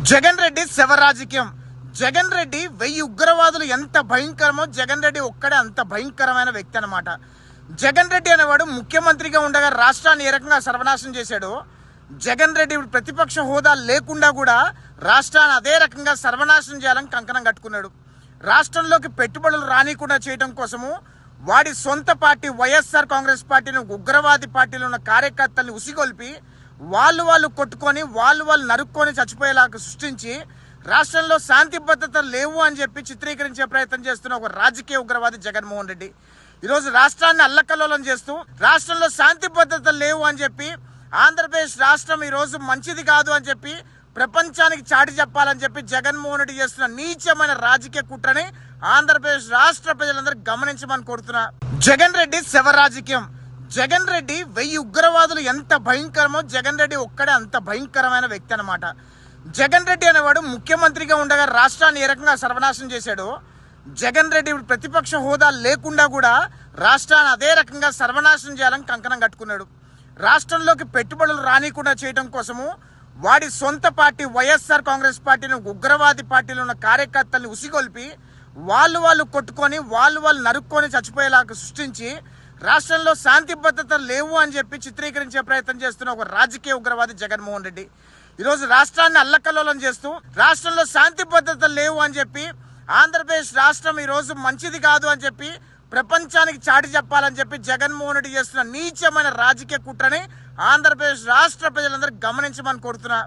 జగన్ రెడ్డి శవరాజకీయం. జగన్ రెడ్డి 1000 ఉగ్రవాదులు ఎంత భయంకరమో జగన్ రెడ్డి ఒక్కడే అంత భయంకరమైన వ్యక్తి అన్నమాట. జగన్ రెడ్డి అనేవాడు ముఖ్యమంత్రిగా ఉండగా రాష్ట్రాన్ని ఏ రకంగా సర్వనాశనం చేశాడో, జగన్ రెడ్డి ప్రతిపక్ష హోదా లేకుండా కూడా రాష్ట్రాన్ని అదే రకంగా సర్వనాశనం చేయాలని కంకణం కట్టుకున్నాడు. రాష్ట్రంలోకి పెట్టుబడులు రానికుండా చేయడం కోసము వాడి సొంత పార్టీ వైఎస్ఆర్ కాంగ్రెస్ పార్టీని ఉగ్రవాది పార్టీలో ఉన్న కార్యకర్తల్ని ఉసిగొల్పి వాళ్ళు కొట్టుకొని వాళ్ళు నరుక్కొని చచ్చిపోయేలాగా సృష్టించి రాష్ట్రంలో శాంతి భద్రతలు లేవు అని చెప్పి చిత్రీకరించే ప్రయత్నం చేస్తున్న ఒక రాజకీయ ఉగ్రవాది జగన్మోహన్ రెడ్డి ఈరోజు రాష్ట్రాన్ని అల్లకల్లోలం చేస్తూ రాష్ట్రంలో శాంతి భద్రతలు లేవు అని చెప్పి ఆంధ్రప్రదేశ్ రాష్ట్రం ఈరోజు మంచిది కాదు అని చెప్పి ప్రపంచానికి చాటి చెప్పాలని చెప్పి జగన్మోహన్ రెడ్డి చేస్తున్న నీచమైన రాజకీయ కుట్రని ఆంధ్రప్రదేశ్ రాష్ట్ర ప్రజలందరూ గమనించమని కోరుతున్నా. జగన్ రెడ్డి శవరాజకీయం. జగన్ రెడ్డి 1000 ఉగ్రవాదులు ఎంత భయంకరమో జగన్ రెడ్డి ఒక్కడే అంత భయంకరమైన వ్యక్తి అన్నమాట. జగన్ రెడ్డి అనేవాడు ముఖ్యమంత్రిగా ఉండగా రాష్ట్రాన్ని ఏ రకంగా సర్వనాశనం చేశాడో, జగన్ రెడ్డి ప్రతిపక్ష హోదా లేకుండా కూడా రాష్ట్రాన్ని అదే రకంగా సర్వనాశనం చేయాలని కంకణం కట్టుకున్నాడు. రాష్ట్రంలోకి పెట్టుబడులు రానికుండా చేయడం కోసము వాడి సొంత పార్టీ వైఎస్ఆర్ కాంగ్రెస్ పార్టీని ఉగ్రవాది పార్టీలో ఉన్న కార్యకర్తల్ని ఉసిగొల్పి వాళ్ళు కొట్టుకొని వాళ్ళు నరుక్కొని చచ్చిపోయేలాగా సృష్టించి రాష్ట్రంలో శాంతి భద్రతలు లేవు అని చెప్పి చిత్రీకరించే ప్రయత్నం చేస్తున్న ఒక రాజకీయ ఉగ్రవాది జగన్మోహన్ రెడ్డి ఈరోజు రాష్ట్రాన్ని అల్లకల్లోలం చేస్తూ రాష్ట్రంలో శాంతి భద్రతలు లేవు అని చెప్పి ఆంధ్రప్రదేశ్ రాష్ట్రం ఈరోజు మంచిది కాదు అని చెప్పి ప్రపంచానికి చాటి చెప్పాలని చెప్పి జగన్మోహన్ రెడ్డి చేస్తున్న నీచమైన రాజకీయ కుట్రని ఆంధ్రప్రదేశ్ రాష్ట్ర ప్రజలందరూ గమనించమని కోరుతున్నా.